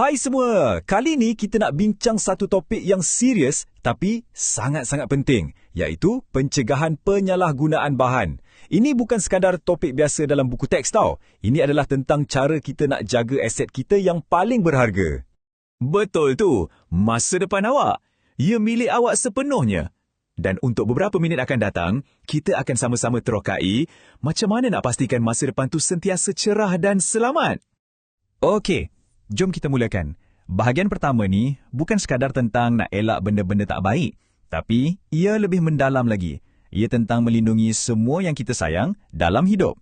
Hai semua, kali ni kita nak bincang satu topik yang serius tapi sangat-sangat penting, iaitu pencegahan penyalahgunaan bahan. Ini bukan sekadar topik biasa dalam buku teks tau. Ini adalah tentang cara kita nak jaga aset kita yang paling berharga. Betul tu, masa depan awak. Ia milik awak sepenuhnya. Dan untuk beberapa minit akan datang, kita akan sama-sama terokai macam mana nak pastikan masa depan tu sentiasa cerah dan selamat. Okey. Jom kita mulakan. Bahagian pertama ni bukan sekadar tentang nak elak benda-benda tak baik, tapi ia lebih mendalam lagi. Ia tentang melindungi semua yang kita sayang dalam hidup.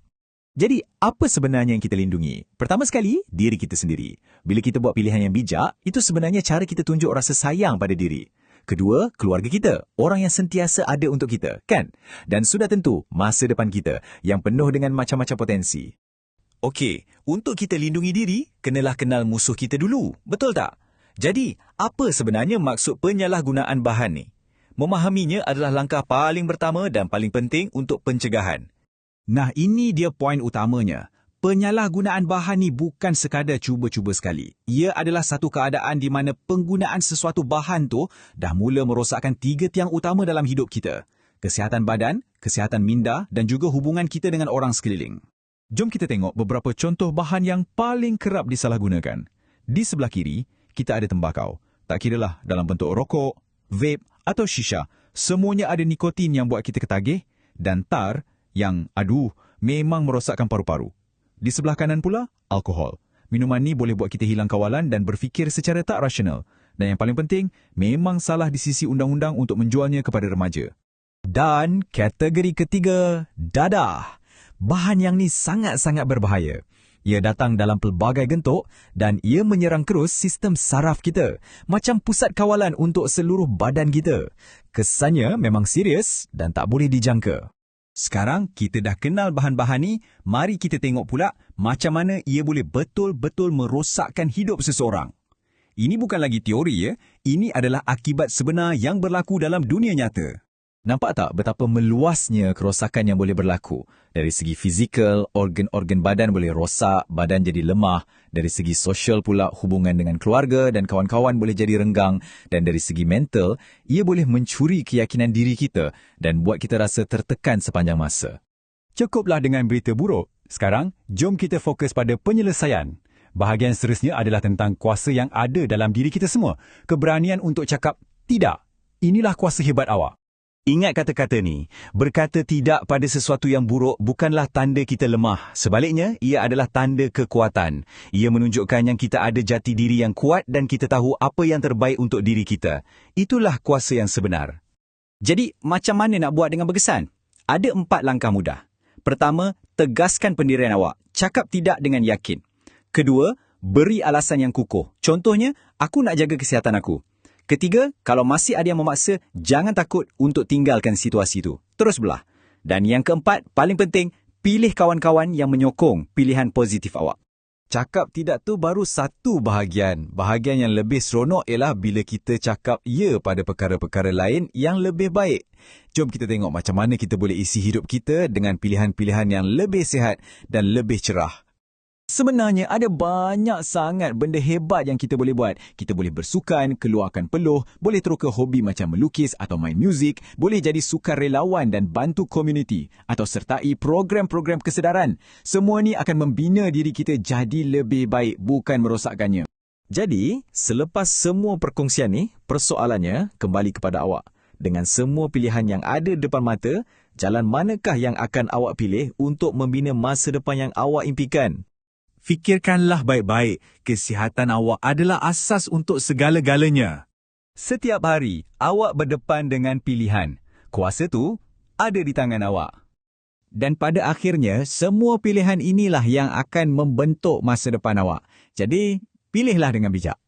Jadi, apa sebenarnya yang kita lindungi? Pertama sekali, diri kita sendiri. Bila kita buat pilihan yang bijak, itu sebenarnya cara kita tunjuk rasa sayang pada diri. Kedua, keluarga kita, orang yang sentiasa ada untuk kita, kan? Dan sudah tentu, masa depan kita yang penuh dengan macam-macam potensi. Okey, untuk kita lindungi diri, kenalah kenal musuh kita dulu, betul tak? Jadi, apa sebenarnya maksud penyalahgunaan bahan ni? Memahaminya adalah langkah paling pertama dan paling penting untuk pencegahan. Nah, ini dia poin utamanya. Penyalahgunaan bahan ni bukan sekadar cuba-cuba sekali. Ia adalah satu keadaan di mana penggunaan sesuatu bahan tu dah mula merosakkan 3 tiang utama dalam hidup kita. Kesihatan badan, kesihatan minda dan juga hubungan kita dengan orang sekeliling. Jom kita tengok beberapa contoh bahan yang paling kerap disalahgunakan. Di sebelah kiri, kita ada tembakau. Tak kiralah dalam bentuk rokok, vape atau shisha. Semuanya ada nikotin yang buat kita ketagih dan tar yang, memang merosakkan paru-paru. Di sebelah kanan pula, alkohol. Minuman ni boleh buat kita hilang kawalan dan berfikir secara tak rasional. Dan yang paling penting, memang salah di sisi undang-undang untuk menjualnya kepada remaja. Dan kategori ketiga, dadah. Bahan yang ni sangat-sangat berbahaya. Ia datang dalam pelbagai bentuk dan ia menyerang terus sistem saraf kita, macam pusat kawalan untuk seluruh badan kita. Kesannya memang serius dan tak boleh dijangka. Sekarang kita dah kenal bahan-bahan ni, mari kita tengok pula macam mana ia boleh betul-betul merosakkan hidup seseorang. Ini bukan lagi teori ya, ini adalah akibat sebenar yang berlaku dalam dunia nyata. Nampak tak betapa meluasnya kerosakan yang boleh berlaku? Dari segi fizikal, organ-organ badan boleh rosak, badan jadi lemah. Dari segi sosial pula, hubungan dengan keluarga dan kawan-kawan boleh jadi renggang. Dan dari segi mental, ia boleh mencuri keyakinan diri kita dan buat kita rasa tertekan sepanjang masa. Cukuplah dengan berita buruk. Sekarang, jom kita fokus pada penyelesaian. Bahagian seterusnya adalah tentang kuasa yang ada dalam diri kita semua. Keberanian untuk cakap, tidak. Inilah kuasa hebat awak. Ingat kata-kata ni, berkata tidak pada sesuatu yang buruk bukanlah tanda kita lemah. Sebaliknya, ia adalah tanda kekuatan. Ia menunjukkan yang kita ada jati diri yang kuat dan kita tahu apa yang terbaik untuk diri kita. Itulah kuasa yang sebenar. Jadi, macam mana nak buat dengan berkesan? Ada 4 langkah mudah. Pertama, tegaskan pendirian awak. Cakap tidak dengan yakin. Kedua, beri alasan yang kukuh. Contohnya, aku nak jaga kesihatan aku. Ketiga, kalau masih ada yang memaksa, jangan takut untuk tinggalkan situasi itu. Terus belah. Dan yang keempat, paling penting, pilih kawan-kawan yang menyokong pilihan positif awak. Cakap tidak tu baru satu bahagian. Bahagian yang lebih seronok ialah bila kita cakap ya pada perkara-perkara lain yang lebih baik. Jom kita tengok macam mana kita boleh isi hidup kita dengan pilihan-pilihan yang lebih sihat dan lebih cerah. Sebenarnya ada banyak sangat benda hebat yang kita boleh buat. Kita boleh bersukan, keluarkan peluh, boleh teroka hobi macam melukis atau main muzik, boleh jadi sukarelawan dan bantu komuniti, atau sertai program-program kesedaran. Semua ni akan membina diri kita jadi lebih baik, bukan merosakkannya. Jadi, selepas semua perkongsian ni, persoalannya kembali kepada awak. Dengan semua pilihan yang ada depan mata, jalan manakah yang akan awak pilih untuk membina masa depan yang awak impikan? Fikirkanlah baik-baik, kesihatan awak adalah asas untuk segala-galanya. Setiap hari, awak berdepan dengan pilihan. Kuasa tu ada di tangan awak. Dan pada akhirnya, semua pilihan inilah yang akan membentuk masa depan awak. Jadi, pilihlah dengan bijak.